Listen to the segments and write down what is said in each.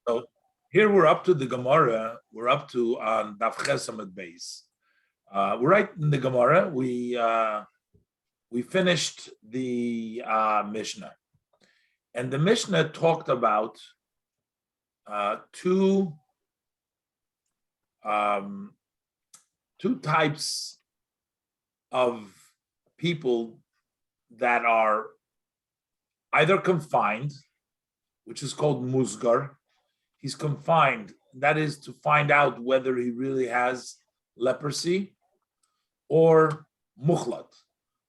So here we're up to the Gemara. We're up to Daf Chesamad base. We're right in the Gemara. We finished the Mishnah, and the Mishnah talked about two types of people that are either confined, which is called musgar. He's confined, that is to find out whether he really has leprosy, or mukhlat.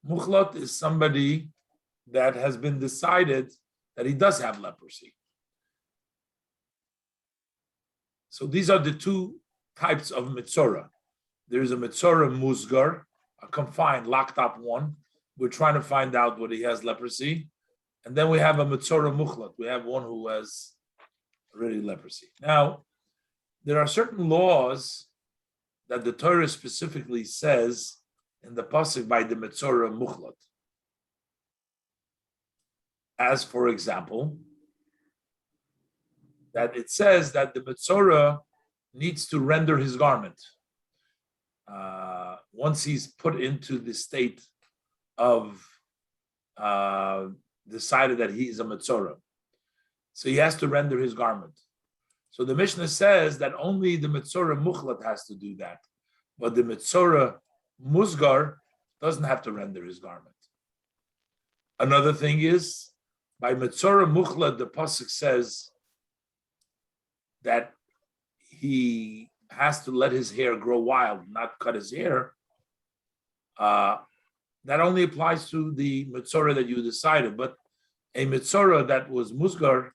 Mukhlat is somebody that has been decided that he does have leprosy. So these are the two types of mitzora. There's a mitzora musgar, a confined, locked up one. We're trying to find out whether he has leprosy. And then we have a mitzora mukhlat. We have one who has already leprosy. Now, there are certain laws that the Torah specifically says in the pasuk by the mitzora mukhlat. As for example, that it says that the mitzora needs to render his garment once he's put into the state of decided that he is a mitzora. So he has to render his garment. So the Mishnah says that only the mitzora mukhlat has to do that, but the mitzora musgar doesn't have to render his garment. Another thing is, by mitzora mukhlat, the pasuk says that he has to let his hair grow wild, not cut his hair. That only applies to the mitzora that you decided, but a mitzora that was musgar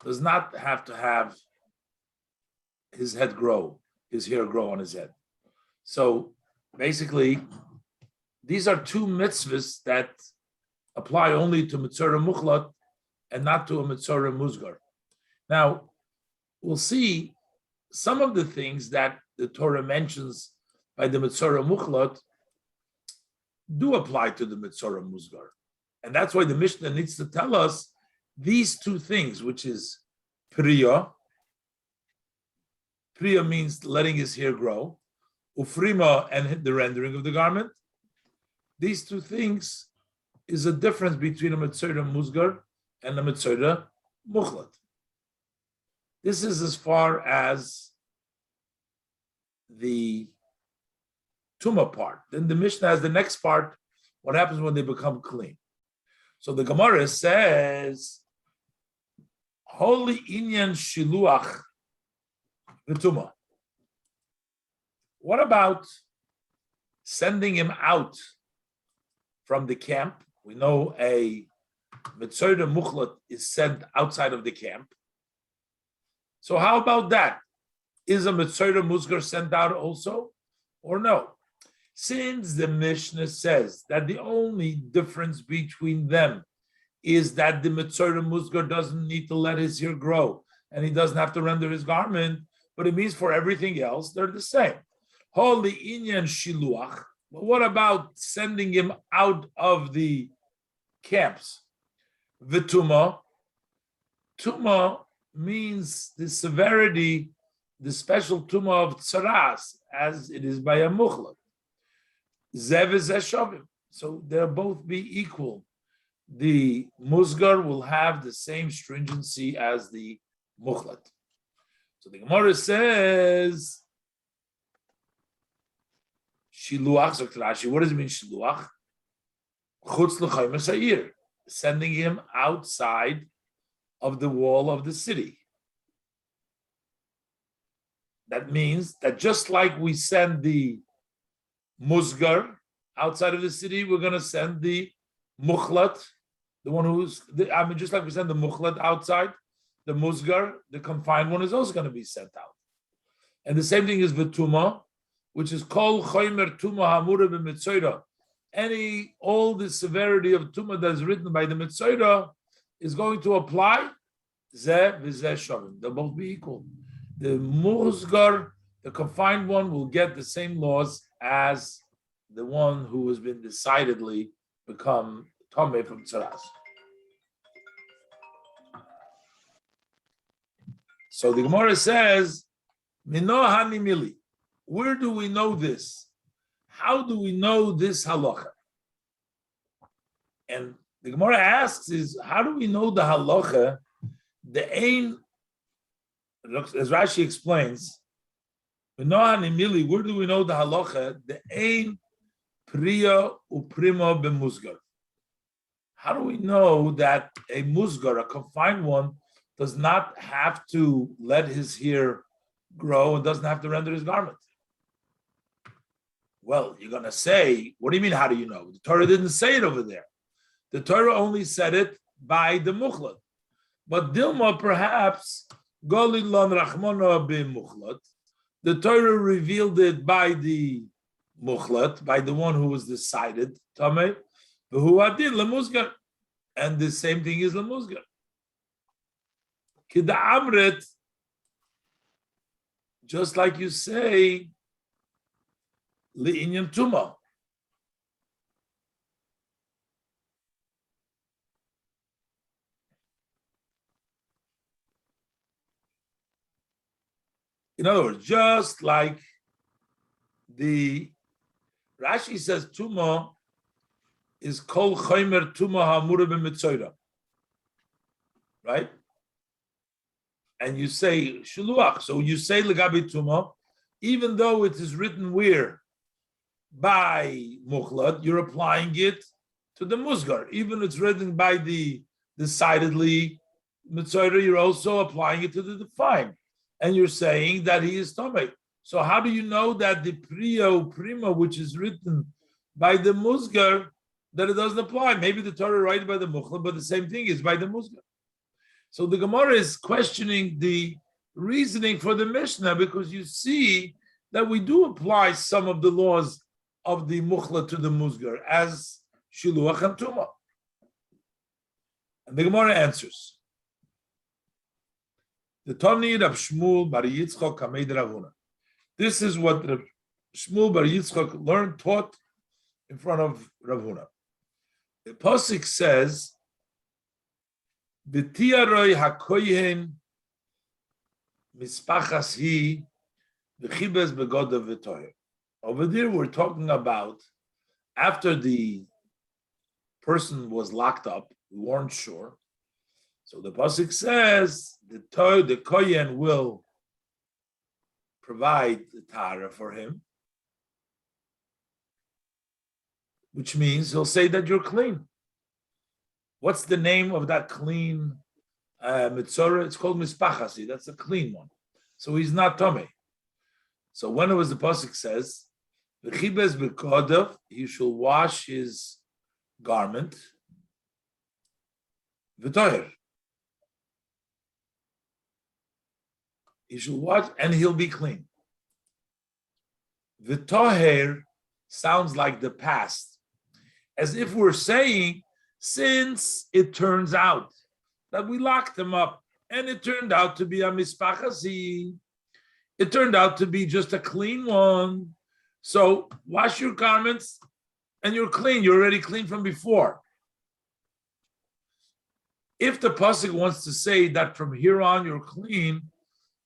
does not have to have his hair grow on his head. So basically, these are two mitzvahs that apply only to mitzora mukhlat and not to a mitzora musgar. Now, we'll see some of the things that the Torah mentions by the mitzora mukhlat do apply to the mitzora musgar. And that's why the Mishnah needs to tell us these two things, which is priya. Priya means letting his hair grow. Ufrima, and the rendering of the garment. These two things is a difference between a mitzora musgar and a mitzora mukhlat. This is as far as the Tumah part. Then the Mishnah has the next part, what happens when they become clean. So the Gemara says, Holy Inyan Shiluach V'Tumah. What about sending him out from the camp? We know a Mitzora Mukhlat is sent outside of the camp. So how about that? Is a Mitzora Musgar sent out also, or no? Since the Mishnah says that the only difference between them is that the Mitzora Musgar doesn't need to let his hair grow and he doesn't have to render his garment, but it means for everything else, they're the same. Holy Inyan Shiluach. But what about sending him out of the camps? V'Tumah. Tumah means the severity, the special Tumah of Tsaras, as it is by a Mukhlat. Zev is Eshavim. So they'll both be equal. The Musgar will have the same stringency as the Mukhlat. So the Gemara says, Shiluach, what does it mean, Shiluach? Chutz l'chayim sa'ir, sending him outside of the wall of the city. That means that just like we send the musgar outside of the city, we're going to send the mukhlat, the one who's, just like we send the mukhlat outside, the musgar, the confined one, is also going to be sent out. And the same thing is v'tumah, which is kol choymer tumah hamura b'mitzora. All the severity of tumah that is written by the mitzora is going to apply. Zeh v'zeh shavim. They'll both be equal. The musgar, the confined one, will get the same laws as the one who has been decidedly become tameh from tzaras. So the Gemara says, Mino hanimili. Where do we know this? How do we know this halacha? And the Gemara asks is, how do we know the halacha? The ain, as Rashi explains, Mino hanimili, where do we know the halacha? The ain priya uprima b'musgar. How do we know that a musgar, a confined one, does not have to let his hair grow and doesn't have to render his garment? Well, you're going to say, what do you mean, how do you know? The Torah didn't say it over there. The Torah only said it by the muchlat. But Dilma, perhaps, Golilon Rachmona b'muchlat, the Torah revealed it by the muchlat, by the one who was decided, Tameh, who adin lemuzgar, and the same thing is lemuzgar. Kida amret, just like you say, li'inyan tuma. In other words, just like the Rashi says, tuma is kol chaymer tuma hamura b'mitzoyra, right? And you say shuluach. So you say legabi tuma, even though it is written where by muchlat, you're applying it to the musgar. Even it's written by the decidedly mitzoyra, you're also applying it to the defined, and you're saying that he is tamei. So how do you know that the priya prima, which is written by the musgar, that it doesn't apply? Maybe the Torah writes by the muchlat, but the same thing is by the musgar. So the Gemara is questioning the reasoning for the Mishnah, because you see that we do apply some of the laws of the muchlat to the musgar as shiluach and tuma. And the Gemara answers, the Tani Rab Shmuel Bar Yitzchok Kameid Ravuna. This is what Rab Shmuel Bar Yitzchok learned, taught in front of Ravuna. The Pasuk says, B'tiaroi hakoyen mispachas hi v'chibes begodav v'toyer. Over there, we're talking about after the person was locked up, we weren't sure. So the pasuk says the kohen will provide the tara for him, which means he'll say that you're clean. What's the name of that clean mitzorah? It's called mispachasi. That's a clean one. So he's not tomei. So when it was the pasuk says, "V'chibes b'kodav," he shall wash his garment. V'toyer. He shall wash and he'll be clean. V'toher sounds like the past, as if we're saying, since it turns out that we locked him up and it turned out to be a mispachasi, it turned out to be just a clean one. So wash your garments and you're clean. You're already clean from before. If the pasuk wants to say that from here on you're clean,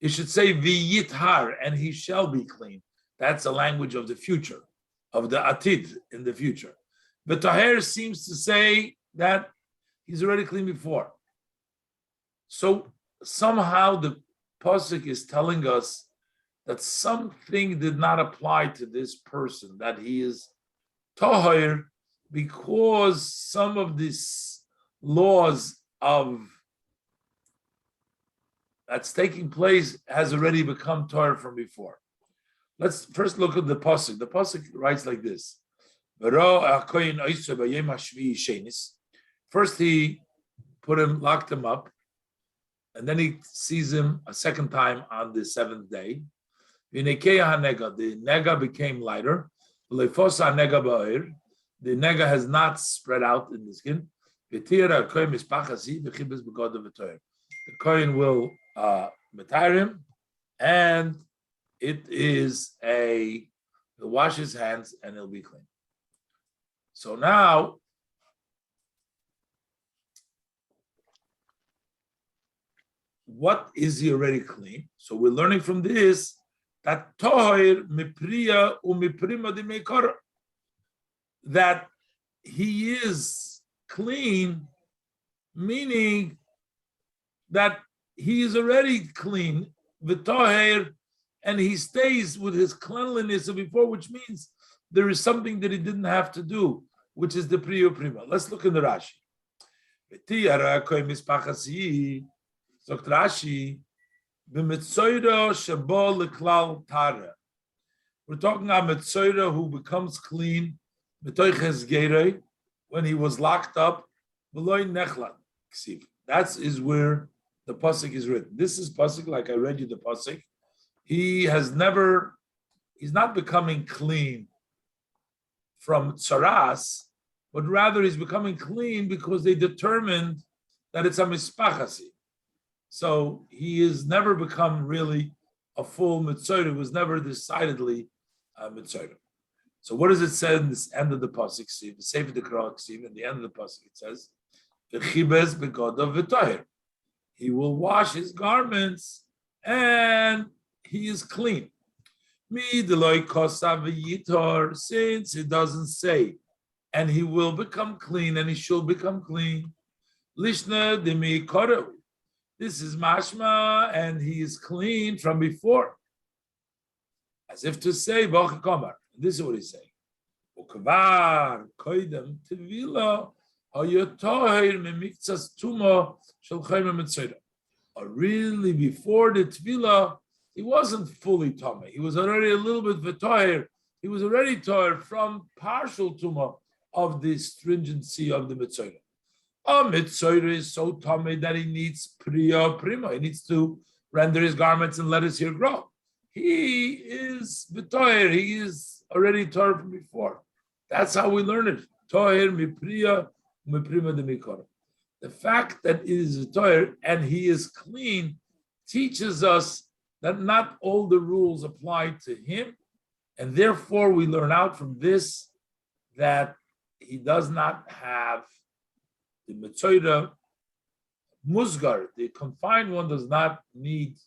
it should say v'yithar, and he shall be clean. That's a language of the future, of the atid in the future. But Taher seems to say that he's already clean before. So somehow the pasuk is telling us that something did not apply to this person, that he is Taher, because some of these laws of that's taking place has already become Torah from before. Let's first look at the pasuk. The pasuk writes like this: First, he locked him up, and then he sees him a second time on the seventh day. The nega became lighter. The nega has not spread out in the skin. The kohen will retire him, and he'll wash his hands and he'll be clean. So now, what is he already clean? So we're learning from this that toher mipriya umiprima de meikara, that he is clean, meaning that he is already clean, v'toher, and he stays with his cleanliness of before, which means there is something that he didn't have to do, which is the priya prima. Let's look in the Rashi. Sagt Rashi, b'mitzoyra shebo l'klal tara. We're talking about mitzoyra who becomes clean, b'toiches geirei, when he was locked up, v'loy nechlan. That is where the pasuk is written. This is pasuk, like I read you the pasuk. He's not becoming clean from tsaras, but rather he's becoming clean because they determined that it's a mispachasi. So he has never become really a full mitzvah. It was never decidedly a mitzvah. So what does it say in this end of the pasuk? See, the Sefer Dekra, in the end of the pasuk, it says, "V'chibes begodav v'toher." He will wash his garments and he is clean. Mi deloy kosav v'yitor, since it doesn't say, and he will become clean and he shall become clean. Lishna demi korehu. This is mashma, and he is clean from before. As if to say, this is what he's saying. Really, before the tefillah, he wasn't fully tameh. He was already a little bit v'toher. He was already toher from partial tumah of the stringency of the mitzvah. A mitzvah is so tummy that he needs priya prima. He needs to render his garments and let his hair grow. He is v'toher. He is already toher from before. That's how we learn it. Toher mi priya mi prima de mikor. The fact that it is v'toher and he is clean teaches us that not all the rules apply to him, and therefore we learn out from this that he does not have the Mitzvah Musgar, the confined one, does not need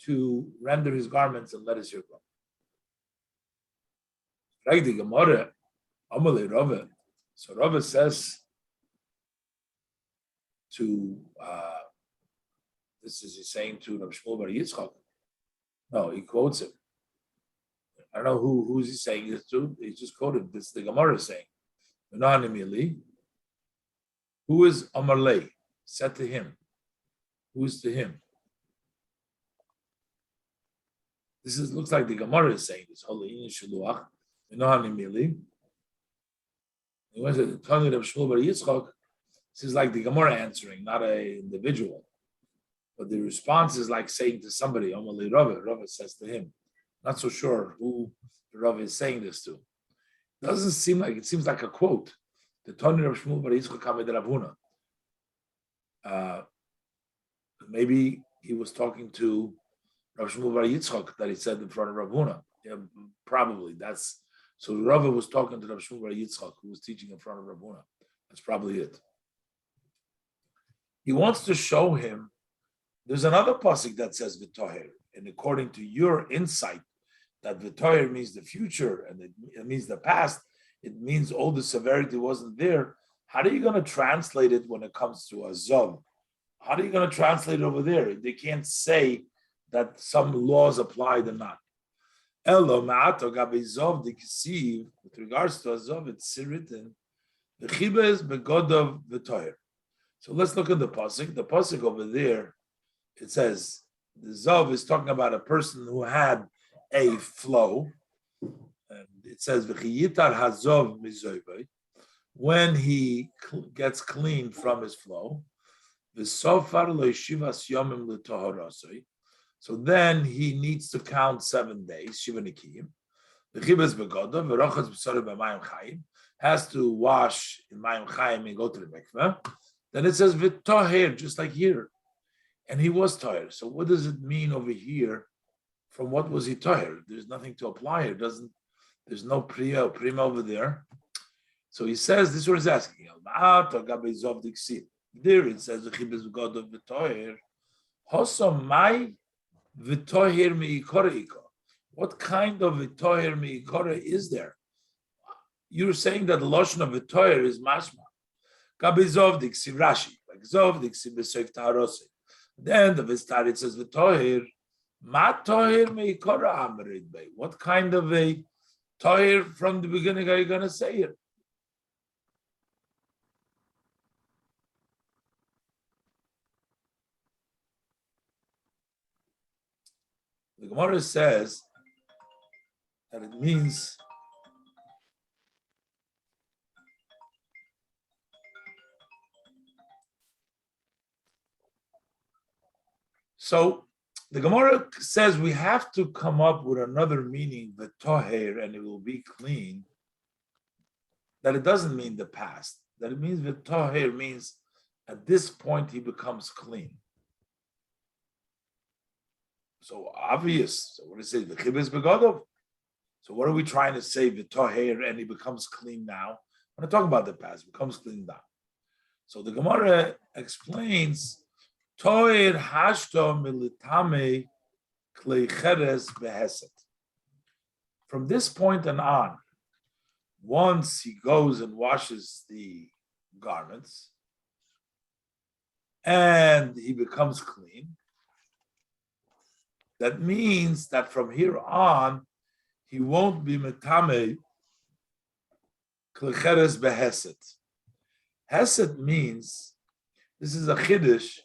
to render his garments and let his hair grow. Like the Gemara, Amalei Rava. So Rava says to, this is he saying to Rabbi Shmuel Bar Yitzchak. No, he quotes him. I don't know who's he saying this to. He just quoted this. The Gemara is saying, who is Amalei? Said to him. Who is to him? This looks like the Gemara is saying this. He went to the Talmud of Shmuel Bar Yitzchak. This is like the Gemara answering, not an individual. But the response is like saying to somebody, Amalei Rava. Rava says to him. Not so sure who the Rava is saying this to. Doesn't seem like, it seems like a quote. The Talmud of Shmuel Bar Yitzchak Kamed Ravuna. Maybe he was talking to Rav Shmuel Bar Yitzchak that he said in front of Ravuna. Yeah, probably. So Rava was talking to Rav Shmuel Bar Yitzchak, who was teaching in front of Ravuna. That's probably it. He wants to show him. There's another pasuk that says v'toher, and according to your insight, that v'toher means the future and it means the past. It means all the severity wasn't there. How are you going to translate it when it comes to Azov? How are you going to translate it over there? They can't say that some laws applied or not. Elo ma'ato gabe Zov dikisiv, with regards to Azov, it's written, v'chibes begodov v'toher. So let's look at the pasuk. The pasuk over there, it says, the Zov is talking about a person who had a flow. And it says, v'chiyitar hazov mizoyvei, when he gets clean from his flow, v'sofar lo yeshivas yomim l'tohorosoi, so then he needs to count 7 days, shiva nikiyim, v'chibes begodav, v'rochas b'sori b'mayim chayim, has to wash in mayim chayim and go to the mikveh. Then it says v'toher, just like here. And he was toher. So what does it mean over here? From what was he toher? There's nothing to apply here. There's no priya or prima over there. So he says, this is what he's asking. There it says, Hosomai v'tohir mi'ikora. What kind of v'tohir mi'ikora is there? You're saying that the lotion of v'tohir is mashma. Kabizovdik si Rashi, like Zovdik si b'seif ta'arose. Then the Vistar it says v'tohir, ma tohir me'ikora amrid bei. What kind of a tohir from the beginning are you going to say it? The Gemara says that it means so. The Gemara says we have to come up with another meaning, the toher, and it will be clean. That it doesn't mean the past. That it means the toher means at this point he becomes clean. So obvious. So what does it say? The chibis begodov. So what are we trying to say? The toher, and he becomes clean now. We're not talking about the past. Becomes clean now. So the Gemara explains. Toir hashto militame kleicheres beheset. From this point on, once he goes and washes the garments and he becomes clean, that means that from here on, he won't be mitame kleicheres beheset. Heset means, this is a chiddush.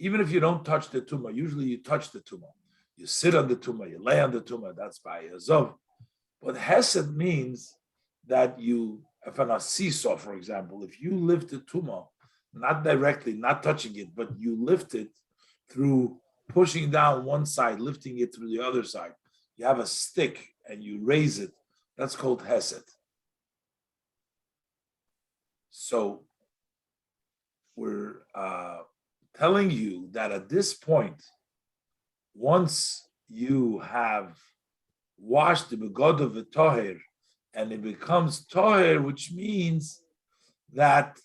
Even if you don't touch the tumah, usually you touch the tumah. You sit on the tumah, you lay on the tumah, that's by Yazov. But hesed means that you, if on a seesaw, for example, if you lift the tumah, not directly, not touching it, but you lift it through pushing down one side, lifting it through the other side. You have a stick and you raise it. That's called hesed. So we're telling you that at this point, once you have washed the begod of the toher and it becomes toher, which means that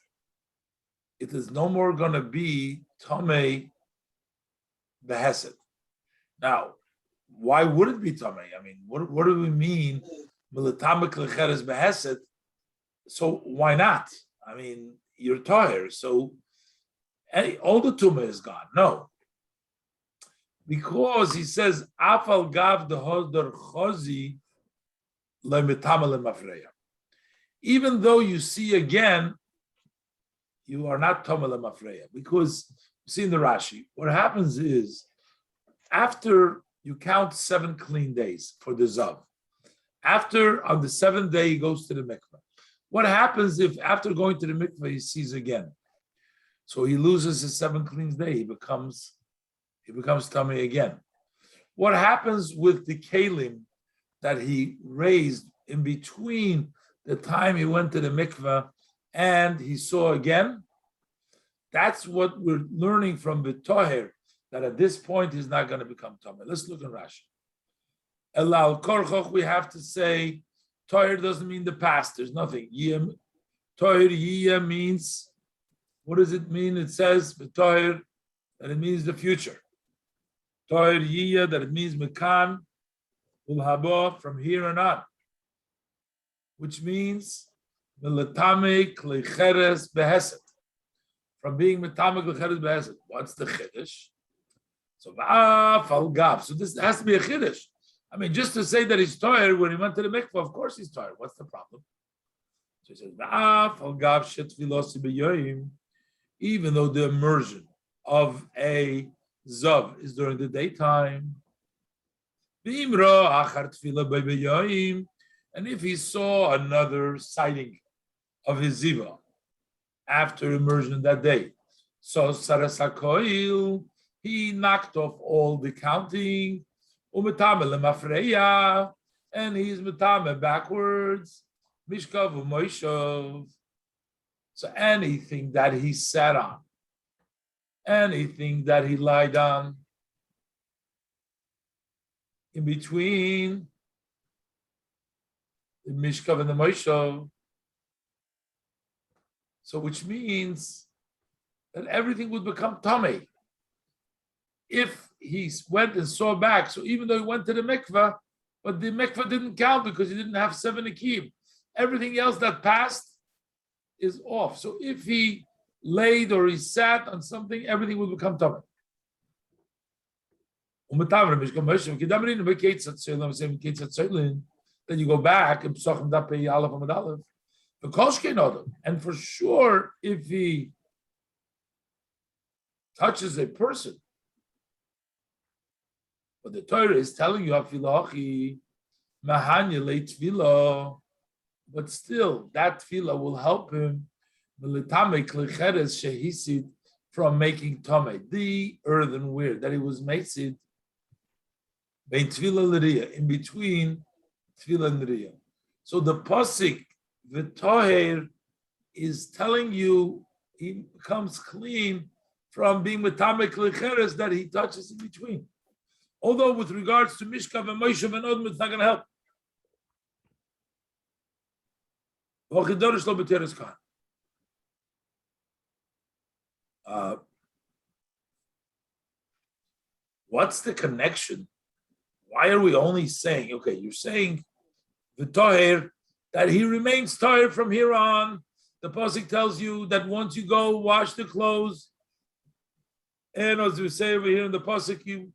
it is no more going to be tomei behesed. Now, why would it be tomei? I mean, what do we mean militamek lecheres behesed? So why not? I mean, you're toher, so all the tumah is gone. No. Because he says, Afal gav the hodor chozi le'mitama le'mafreya. Even though you see again, you are not tama le'mafreya. Because, you see in the Rashi, what happens is, after you count 7 clean days for the Zav, after on the 7th day he goes to the mikveh. What happens if after going to the mikveh he sees again? So he loses his 7 clean day. He becomes tummy again. What happens with the kalim that he raised in between the time he went to the mikveh and he saw again? That's what we're learning from the toher, that at this point he's not going to become tummy. Let's look at Rashi. Elal korchoch, we have to say toher doesn't mean the past. There's nothing. Toher yiyah means. What does it mean? It says b'toher that it means the future. Toher yiyah that it means mekan ulhabo from here and on, which means milatame kleicheres behesed, from being mitame kleicheres behesed. What's the chiddush? So va'afal gav. So this has to be a chiddush. I mean, just to say that he's toher when he went to the mikvah, of course he's toher. What's the problem? So he says va'afal gav shetfilosi b'yoyim. Even though the immersion of a zav is during the daytime, and if he saw another sighting of his ziva after immersion that day, so sarasakoil, he knocked off all the counting, and he's metame backwards, mishkav u'moishov. So anything that he sat on, anything that he lied on, in between the Mishkav and the Moshav, so which means that everything would become Tamei. if he went and saw back, so even though he went to the mikveh, but the mikveh didn't count because he didn't have 7 akim. Everything else that passed is off. So if he laid or he sat on something, everything will become tamei. Then you go back and Pesachim Daf Pei Aleph Amud Aleph. And for sure, if he touches a person, but the Torah is telling you Afilachi Mahanya Le Tefillah, but still that tefillah will help him from making tamei, the earthenware that he was made in between tefillah and riyah. So the pasuk v'toher is telling you he becomes clean from being metamei klicheres that he touches in between. Although with regards to Mishkav and Moshe and Odom, it's not going to help. What's the connection? Why are we only saying, okay, you're saying the Toher, that he remains Toher from here on. The Pasuk tells you that once you go wash the clothes, and as we say over here in the Pasuk, you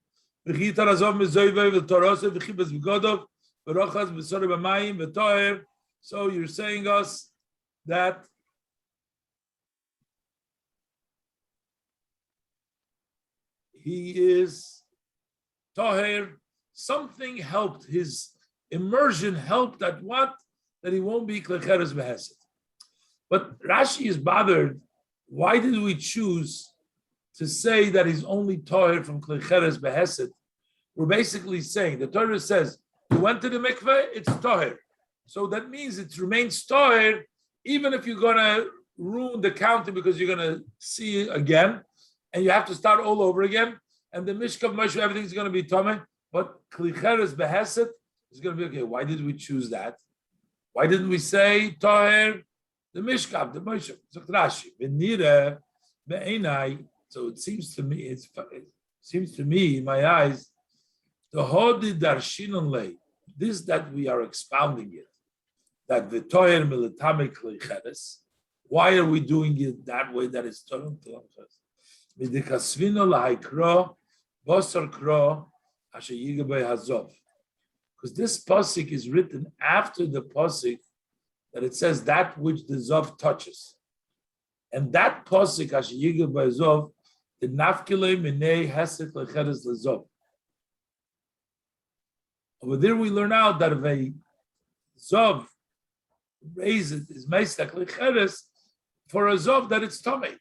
so you're saying us that he is Toher. Something helped, his immersion helped that what? That he won't be Klecheres Behesed. But Rashi is bothered. Why did we choose to say that he's only Toher from Klecheres Behesed? We're basically saying, the Torah says, you went to the mikveh, it's Toher. So that means it remains Toher, even if you're going to ruin the counting because you're going to see it again, and you have to start all over again, and the Mishkav Moshe, everything's going to be Tomei, but Klicheres Behesed is going to be okay. Why did we choose that? Why didn't we say Toher, the Mishkav, the Moshe? So Rashi, Benire, Be'enai. So it seems to me, in my eyes, the Hodi Darshinon Lei, this that we are expounding it, that the Toher Militame Klicheres. Why are we doing it that way? That is Torah. Because this pasuk is written after the pasuk that it says that which the Zov touches. And that pasuk, Asher by Zov, the Nafkile Minei Hesek Lecheres Lezov. Over there we learn out that if a Zov raises his Meistak Lecheres for a Zov that it's Tomei.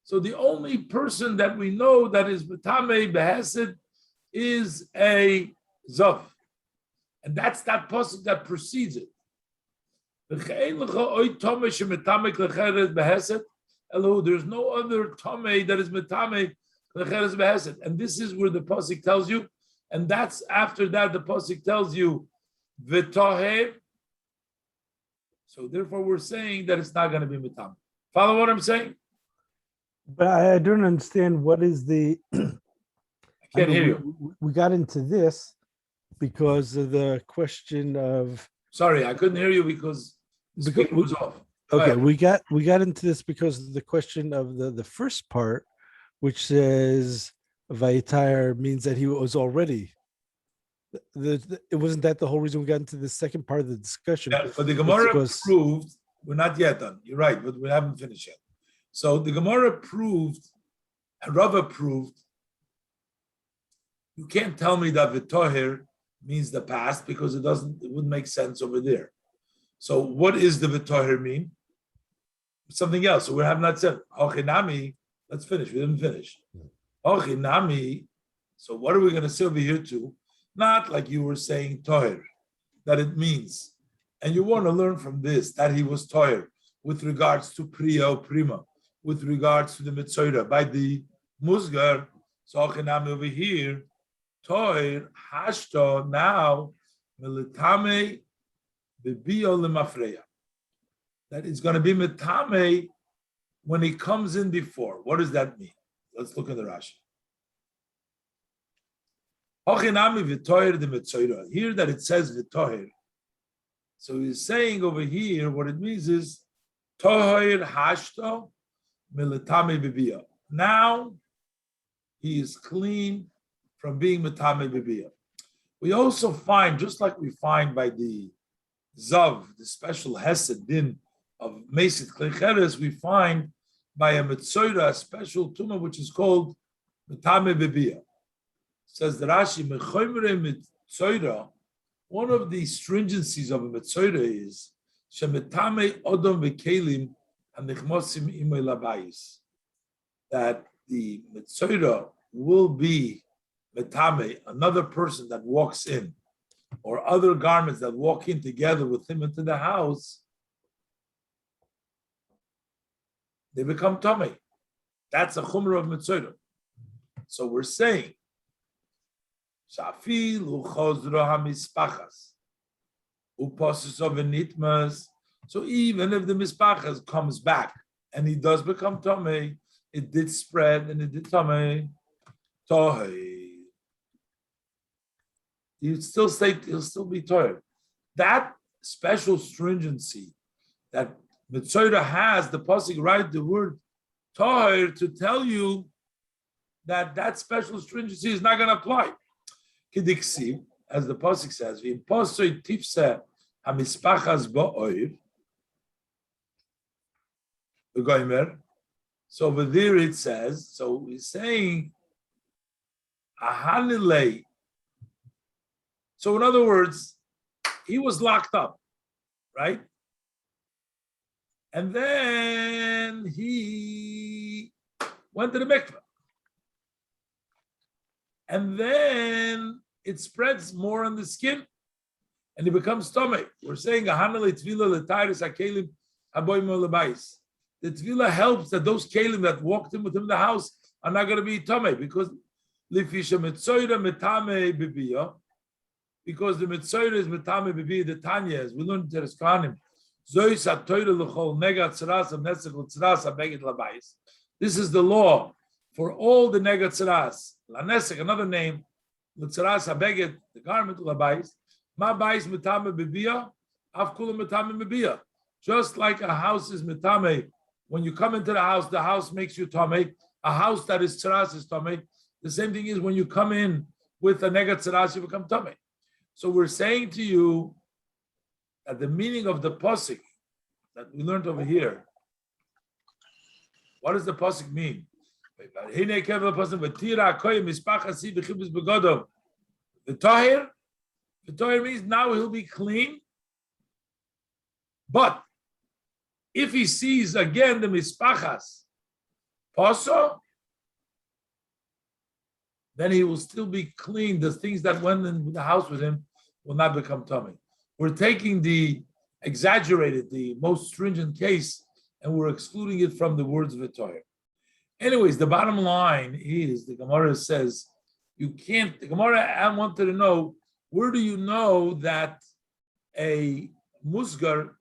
So the only person that we know that is Metamei Behesed is a Zov. And that's that pasuk that precedes it. There's no other Tomei that is Metamei Lecheres Behesed. And this is where the pasuk tells you, and that's after that the pasuk tells you V'toher. So therefore we're saying that it's not going to be Metamei. Follow what I'm saying? But I don't understand what is the. I can't hear you. We got into this because of the question of. Sorry, I couldn't hear you because the speaker was off. Okay, we got into this because of the question of the first part, which says Vayitar means that he was already. It wasn't that the whole reason we got into the second part of the discussion. Yeah, but the Gemara proved we're not yet done. You're right, but we haven't finished yet. So the Gemara proved, and Rava proved, you can't tell me that V'toher means the past because it wouldn't make sense over there. So what is the V'toher mean? Something else. So we have not said, Hochinami, let's finish. We didn't finish. Hochinami, so what are we going to say over here too? Not like you were saying Toher, that it means. And you want to learn from this, that he was Toher with regards to Priya or Prima, with regards to the Mitzorah. By the Musgar, so Hochinami over here, Toher, Hashto, now, Militame, Bibio Lemafreya. That it's going to be Mitame when he comes in before. What does that mean? Let's look at the Rashi. Hochinami v'toher de metzoira. Here that it says v'toher. So he's saying over here, what it means is toher hashto militame bibia. Now he is clean from being mitame bibia. We also find, just like we find by the Zav, the special Hesed din of Mesit Klecheres, we find by a Metzoira, a special Tumah, which is called Mitame Bibia. Says the Rashi, Mechoimre Metzoira, one of the stringencies of a Metzoira is Shemitame Odom Vekelim and Nechmosim Imay Labayis, that the Metzoira will be Metame, another person that walks in, or other garments that walk in together with him into the house, they become tummy. That's a chumrah of mitzvah. So we're saying, shafilu chozro hamispachas, uposus of enitmas. So even if the mispachas comes back and he does become tummy, it did spread and it did tummy, tohei. He'll still be tired. That special stringency that Mitzvah has, the pasuk write the word tahir to tell you that that special stringency is not going to apply. Kidiksi, as the pasuk says, "V'imposoi tifse hamispachas ba'oir." The goimer. So over there it says. So he's saying, "Ahalilei." So in other words, he was locked up, right? And then he went to the mikveh. And then it spreads more on the skin and it becomes tummy. We're saying the tefillah helps that those kelim that walked in with him in the house are not going to be tummy because because the mitzvah is mitame bibi the Tanya, as we learned in Tereskanim. This is the law for all the negatzeras. Lanesek, another name, l'tzeras habeged, the garment labais. Ma bais mitame bibia, afkula mitame bibia. Just like a house is mitame, when you come into the house makes you tame. A house that is tzeras is tame. The same thing is when you come in with a negatzeras, you become tame. So we're saying to you that the meaning of the pasuk that we learned over here, what does the pasuk mean? The tahir means now he'll be clean, but if he sees again the mispachas paso, then he will still be clean. The things that went in the house with him will not become tummy. We're taking the exaggerated, the most stringent case, and we're excluding it from the words of the Torah. Anyways, the bottom line is the Gemara says you can't. The Gemara wanted to know, where do you know that a musgar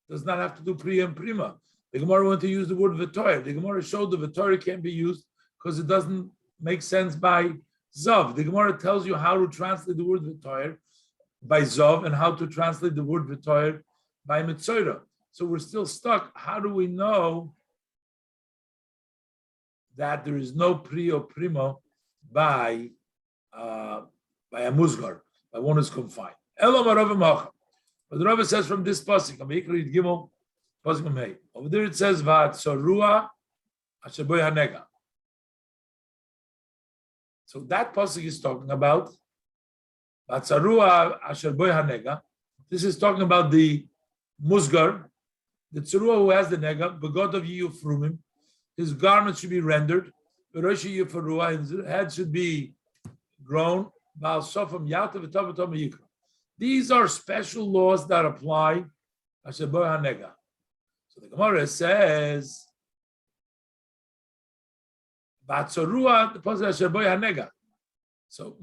does not have to do priya and prima? The Gemara wanted to use the word v'toyer. The Gemara showed the v'toyer can't be used because it doesn't make sense by Zav. The Gemara tells you how to translate the word v'toyer by Zav and how to translate the word v'toyer by Mitzorah. So we're still stuck. How do we know that there is no pri or primo by a musgar, by one who's confined? But the Rabbi says from this pasuk, over there it says v'atzarua asher bo hanega. So that pasuk is talking about v'atzarua asher bo hanega. This is talking about the musgar, the tzarua who has the nega, begod of yufrumim. His garment should be rendered. His head should be grown. These are special laws that apply. So the Gemara says, the pasuk. So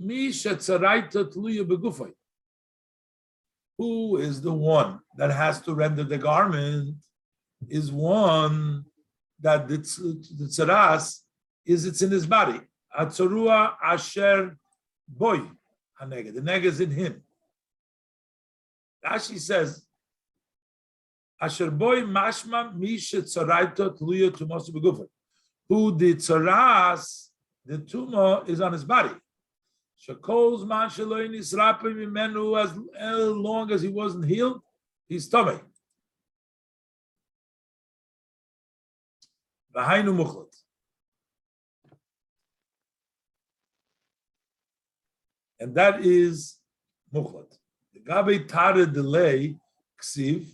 who is the one that has to render the garment? Is one that the tzaras it's in his body. Atzorua asher boy. hanega. The nega is in him. Rashi says, Asher boy mashma mishet tzaraito tluya tumosu begufa. Who did tzaras, the tumor is on his body. Shakol's man shaloin israpim imenu, as long as he wasn't healed, he's tummy. V'hainu muchlat. And that is muchlat. The gabe tare delay ksiv.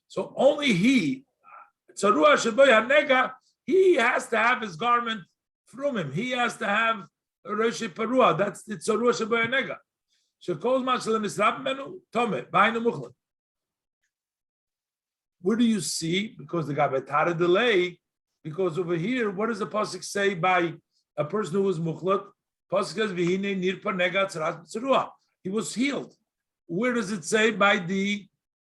So only he, tzarua sheboy hanega, he has to have his garment from him. He has to have a roshi parua. That's the tzarua sheboy hanega. Shekol man shalem israp menu tome b'hainu muchlat. Where do you see? Because the gabe tare delay. Because over here, what does the pasuk say by a person who was muchlat? Pasuk says v'hine nirpa nega tzaras tzarua. He was healed. Where does it say by the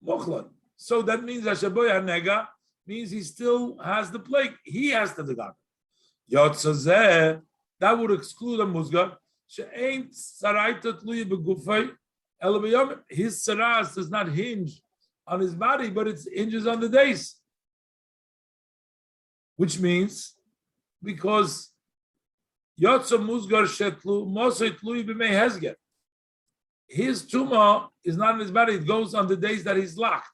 muchlat? So that means Ashaboy Hanega means he still has the plague. He has the garment. Yotzazeh, that would exclude a musgar. She'ain saraita tluya begufay elabiyom. His saras does not hinge on his body, but it hinges on the days. Which means, because Yotza musgar shetlu mosay tluya b'mei hezger. His tumor is not in his body; it goes on the days that he's locked.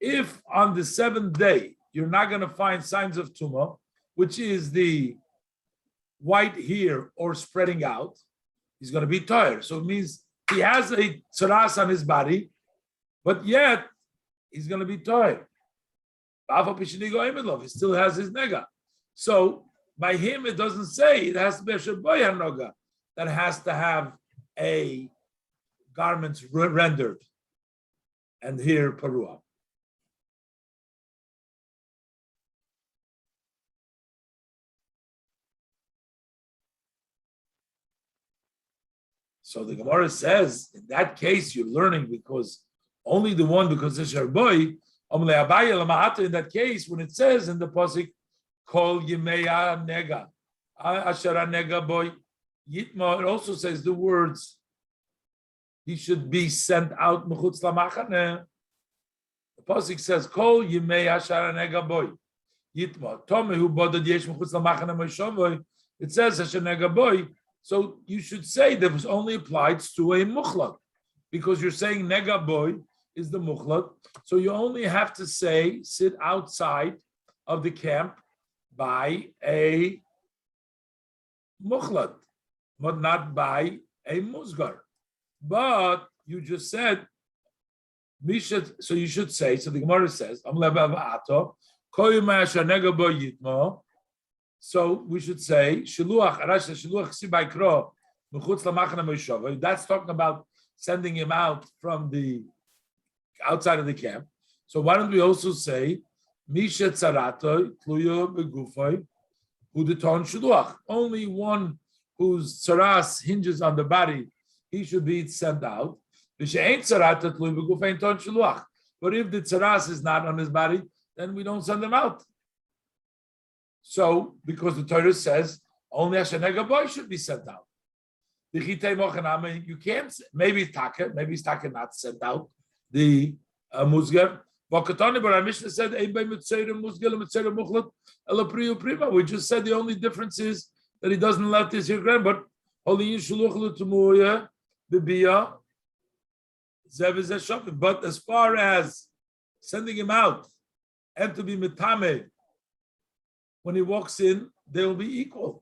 If on the seventh day you're not going to find signs of tumor, which is the white hair or spreading out, he's going to be tired. So it means he has a tzaras on his body, but yet he's going to be tired. He still has his nega. So by him, it doesn't say it has to be a shaboy hanoga that has to have a garment rendered, and here parua. So the Gemara says, in that case, you're learning because only the one, because it's shaboy. In that case, when it says in the pasuk, Kol Yimeya Nega, Ashara Nega Boy, Yitma, it also says the words, he should be sent out Mechutz Lamachane. The pasuk says, Kol Yimeya Ashara Nega Boy, Yitma, Tomehu Bodad Yesh Mechutz Lamachane Moshovoy, it says Ashara Nega Boy, so you should say that was only applied to a Muchlat, because you're saying Nega Boy is the Muchlat, so you only have to say, sit outside of the camp by a muchlat, but not by a musgar. But you just said, so you should say, so the Gemara says, so we should say, that's talking about sending him out from the outside of the camp. So why don't we also say, Misha Tzarato, Tluyo Begufay, Udeton Shuluach. Only one whose tzaras hinges on the body, he should be sent out. But if the tzaras is not on his body, then we don't send him out. So, because the Torah says only Hashanega boy should be sent out. You can't, maybe it's Taka not sent out, the Musgar. But our Mishnah said, we just said the only difference is that he doesn't let this here grand, but as far as sending him out and to be metame, when he walks in, they will be equal.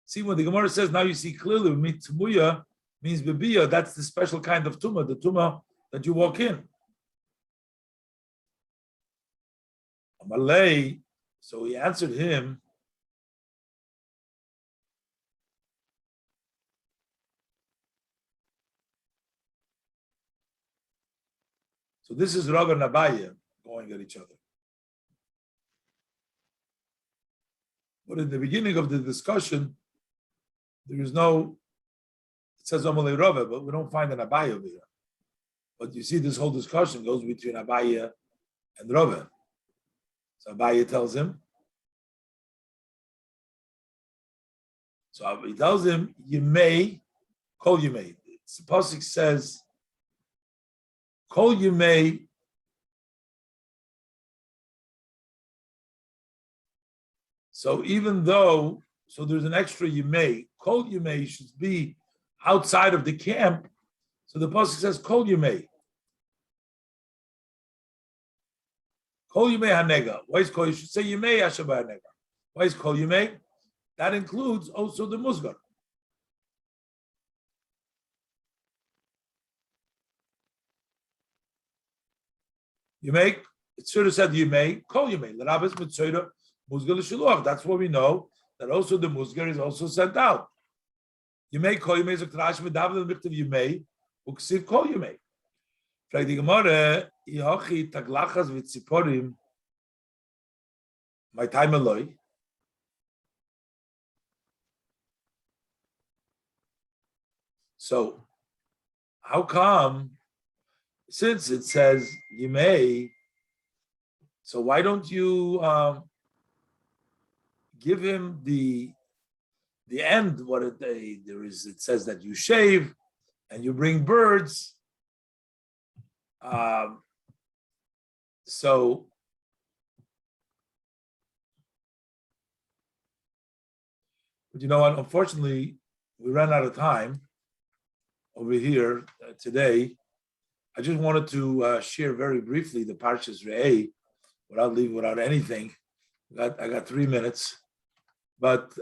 See, when the Gemara says, now you see clearly, tumuya means bebiyah, that's the special kind of tumah, the tumah that you walk in. Malay, so he answered him. So this is Rav and Abaye going at each other. But in the beginning of the discussion, there is no, it says Amalei Rav, but we don't find an Abaye over here. But you see, this whole discussion goes between Abaye and Rav. So Abaye tells him. So he tells him, you may, kol you may. The pasuk says, kol you may. So even though, so there's an extra you may, kol you may should be outside of the camp. So the pasuk says, kol you may. Kol you may hanega. Why is kol? You should say you may ashabah hanega. Why is kol you may? That includes also the musgar. You may, it should have said you may, call you may. That's what we know, that also the musgar is also sent out. You may call you may, you may, call you may. My time alone. So, how come, since it says you may, so why don't you give him the end? What there is, it says that you shave and you bring birds. So, but you know what? Unfortunately, we ran out of time over here today. I just wanted to share very briefly the Parshas Re'eh without anything. I got 3 minutes, but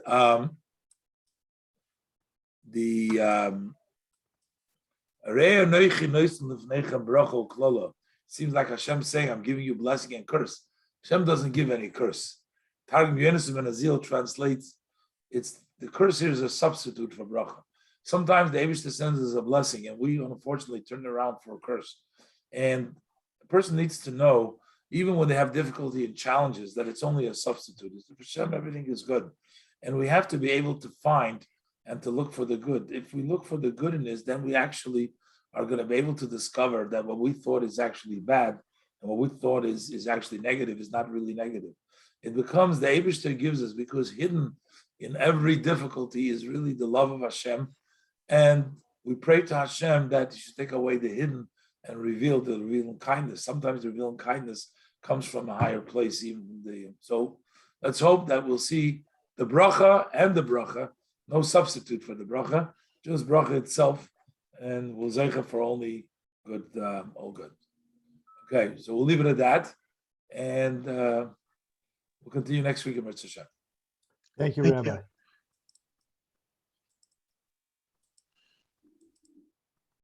seems like Hashem saying, I'm giving you blessing and curse. Hashem doesn't give any curse. Targum Yonis Ben Azil translates, it's the curse here is a substitute for bracha. Sometimes the Eibushter sends us a blessing, and we unfortunately turn it around for a curse. And the person needs to know, even when they have difficulty and challenges, that it's only a substitute. It's for Hashem, everything is good. And we have to be able to find and to look for the good. If we look for the good in this, then we actually are going to be able to discover that what we thought is actually bad and what we thought is actually negative is not really negative. It becomes the Eibushter gives us, because hidden in every difficulty is really the love of Hashem. And we pray to Hashem that He should take away the hidden and reveal the revealing kindness. Sometimes the revealing kindness comes from a higher place. So let's hope that we'll see the bracha and the bracha, no substitute for the bracha, just bracha itself, and we'll zeicha for only good, all good. Okay, so we'll leave it at that, and we'll continue next week in Mitzvah Hashem. Thank you, Rabbi.